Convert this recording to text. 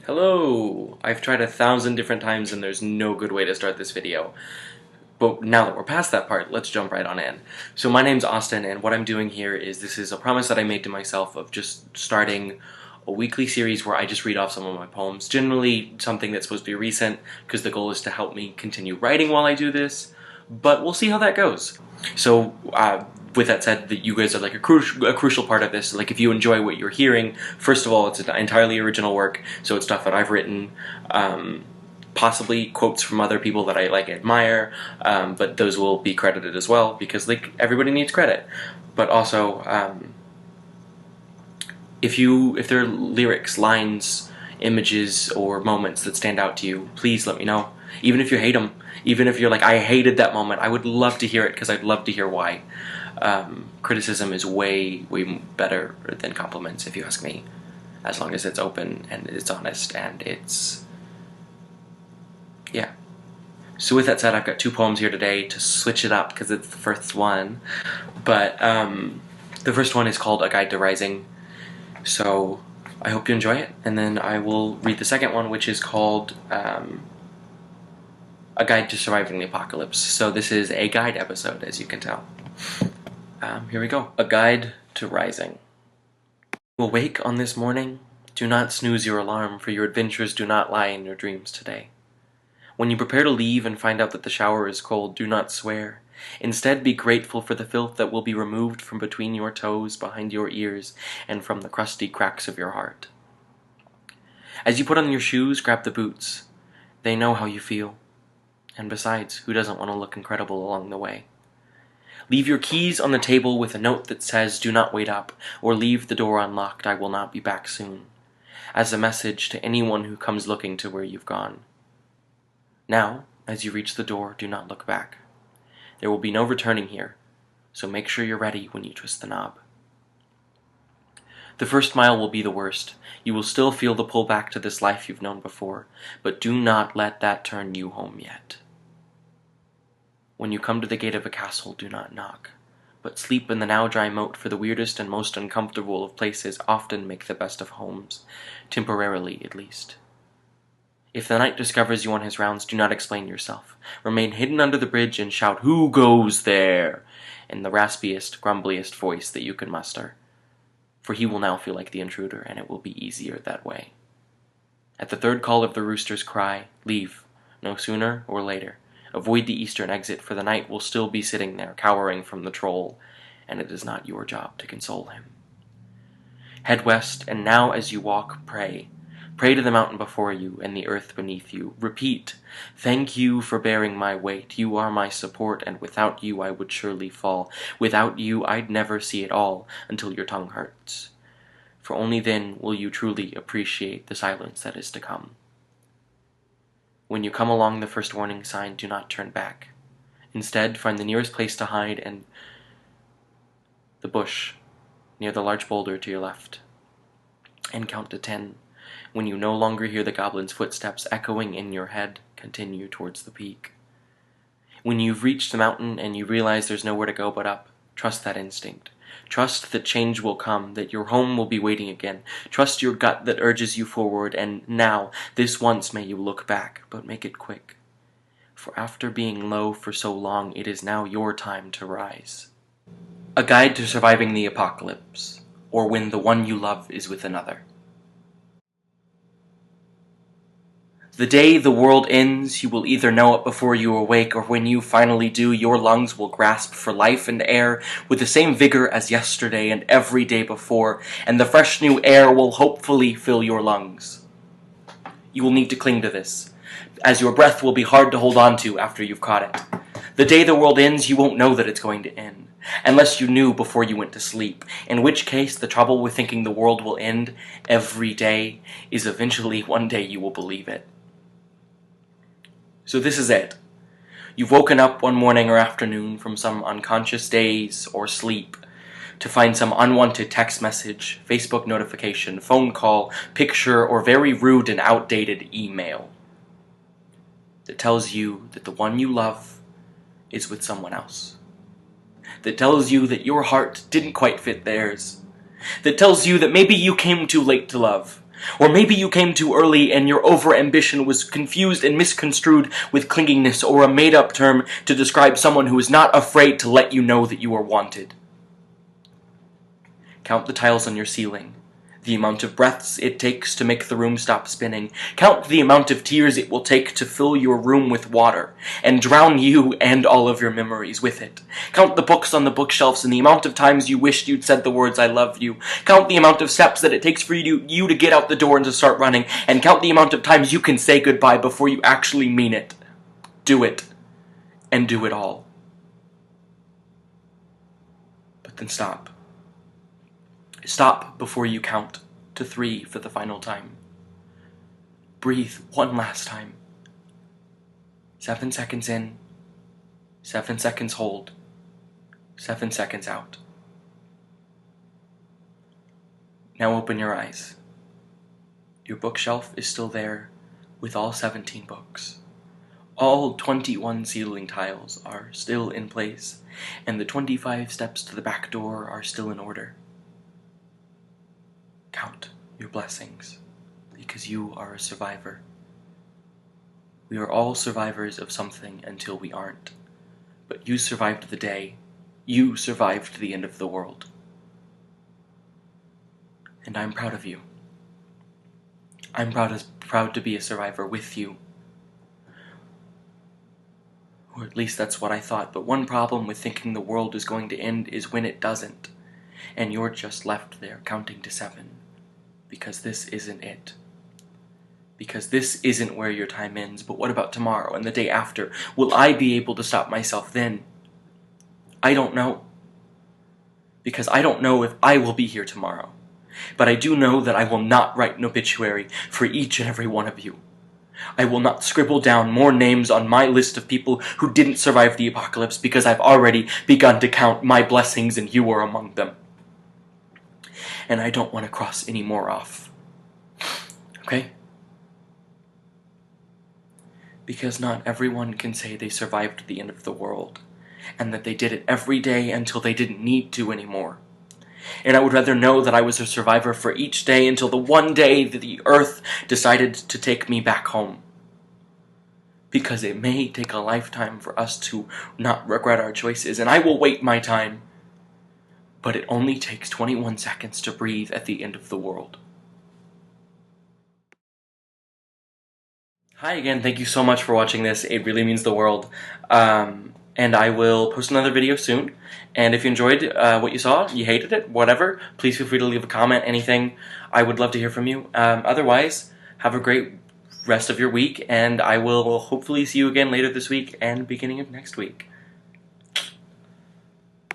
Hello! I've tried 1,000 different times and there's no good way to start this video. But now that we're past that part, let's jump right on in. So my name's Austin, and what I'm doing here is this is a promise that I made to myself of just starting a weekly series where I just read off some of my poems. Generally something that's supposed to be recent, because the goal is to help me continue writing while I do this, but we'll see how that goes. So, with that said, that you guys are like a crucial part of this. Like, if you enjoy what you're hearing, first of all, it's an entirely original work, so it's stuff that I've written, possibly quotes from other people that I admire, but those will be credited as well, because everybody needs credit. But also, if there are lyrics, lines, images, or moments that stand out to you, please let me know. Even if you hate them, even if you're like, I hated that moment, I would love to hear it, because I'd love to hear why. Criticism is way better than compliments, if you ask me, as long as it's open and it's honest and it's, yeah. So with that said, I've got two poems here today to switch it up because it's the first one, but the first one is called A Guide to Rising, so I hope you enjoy it, and then I will read the second one, which is called A Guide to Surviving the Apocalypse. So this is a guide episode, as you can tell. Here we go. A Guide to Rising. You awake on this morning? Do not snooze your alarm, for your adventures do not lie in your dreams today. When you prepare to leave and find out that the shower is cold, do not swear. Instead, be grateful for the filth that will be removed from between your toes, behind your ears, and from the crusty cracks of your heart. As you put on your shoes, grab the boots. They know how you feel. And besides, who doesn't want to look incredible along the way? Leave your keys on the table with a note that says, do not wait up, or leave the door unlocked, I will not be back soon, as a message to anyone who comes looking to where you've gone. Now, as you reach the door, do not look back. There will be no returning here, so make sure you're ready when you twist the knob. The first mile will be the worst. You will still feel the pull back to this life you've known before, but do not let that turn you home yet. When you come to the gate of a castle, do not knock, but sleep in the now dry moat, for the weirdest and most uncomfortable of places often make the best of homes, temporarily at least. If the knight discovers you on his rounds, do not explain yourself. Remain hidden under the bridge and shout, "Who goes there?" in the raspiest, grumbliest voice that you can muster, for he will now feel like the intruder, and it will be easier that way. At the third call of the rooster's cry, leave, no sooner or later. Avoid the eastern exit, for the knight will still be sitting there, cowering from the troll, and it is not your job to console him. Head west, and now as you walk, pray. Pray to the mountain before you, and the earth beneath you. Repeat, thank you for bearing my weight. You are my support, and without you I would surely fall. Without you I'd never see it all, until your tongue hurts. For only then will you truly appreciate the silence that is to come. When you come along the first warning sign, do not turn back. Instead, find the nearest place to hide in the bush near the large boulder to your left, and count to 10. When you no longer hear the goblin's footsteps echoing in your head, continue towards the peak. When you've reached the mountain and you realize there's nowhere to go but up, trust that instinct. Trust that change will come, that your home will be waiting again. Trust your gut that urges you forward, and now, this once may you look back, but make it quick. For after being low for so long, it is now your time to rise. A Guide to Surviving the Apocalypse, or When the One You Love is with Another. The day the world ends, you will either know it before you awake, or when you finally do, your lungs will grasp for life and air with the same vigor as yesterday and every day before, and the fresh new air will hopefully fill your lungs. You will need to cling to this, as your breath will be hard to hold on to after you've caught it. The day the world ends, you won't know that it's going to end, unless you knew before you went to sleep, in which case the trouble with thinking the world will end every day is eventually one day you will believe it. So this is it. You've woken up one morning or afternoon from some unconscious daze or sleep to find some unwanted text message, Facebook notification, phone call, picture, or very rude and outdated email that tells you that the one you love is with someone else. That tells you that your heart didn't quite fit theirs. That tells you that maybe you came too late to love. Or maybe you came too early and your over-ambition was confused and misconstrued with clinginess, or a made-up term to describe someone who is not afraid to let you know that you are wanted. Count the tiles on your ceiling, the amount of breaths it takes to make the room stop spinning. Count the amount of tears it will take to fill your room with water, and drown you and all of your memories with it. Count the books on the bookshelves and the amount of times you wished you'd said the words "I love you." Count the amount of steps that it takes for you to get out the door and to start running, and count the amount of times you can say goodbye before you actually mean it. Do it, and do it all. But then stop. Stop before you count to 3 for the final time. Breathe one last time. 7 seconds in, 7 seconds hold, 7 seconds out. Now open your eyes. Your bookshelf is still there with all 17 books. All 21 ceiling tiles are still in place, and the 25 steps to the back door are still in order. Count your blessings, because you are a survivor. We are all survivors of something until we aren't. But you survived the day. You survived the end of the world. And I'm proud of you. I'm proud to be a survivor with you. Or at least that's what I thought. But one problem with thinking the world is going to end is when it doesn't. And you're just left there counting to 7. Because this isn't it. Because this isn't where your time ends. But what about tomorrow and the day after? Will I be able to stop myself then? I don't know. Because I don't know if I will be here tomorrow. But I do know that I will not write an obituary for each and every one of you. I will not scribble down more names on my list of people who didn't survive the apocalypse, because I've already begun to count my blessings and you are among them. And I don't want to cross any more off. Okay? Because not everyone can say they survived the end of the world, and that they did it every day until they didn't need to anymore. And I would rather know that I was a survivor for each day until the one day that the earth decided to take me back home. Because it may take a lifetime for us to not regret our choices, and I will wait my time. But it only takes 21 seconds to breathe at the end of the world. Hi again, thank you so much for watching this. It really means the world. And I will post another video soon. And if you enjoyed what you saw, you hated it, whatever, please feel free to leave a comment, anything. I would love to hear from you. Otherwise, have a great rest of your week, and I will hopefully see you again later this week and beginning of next week.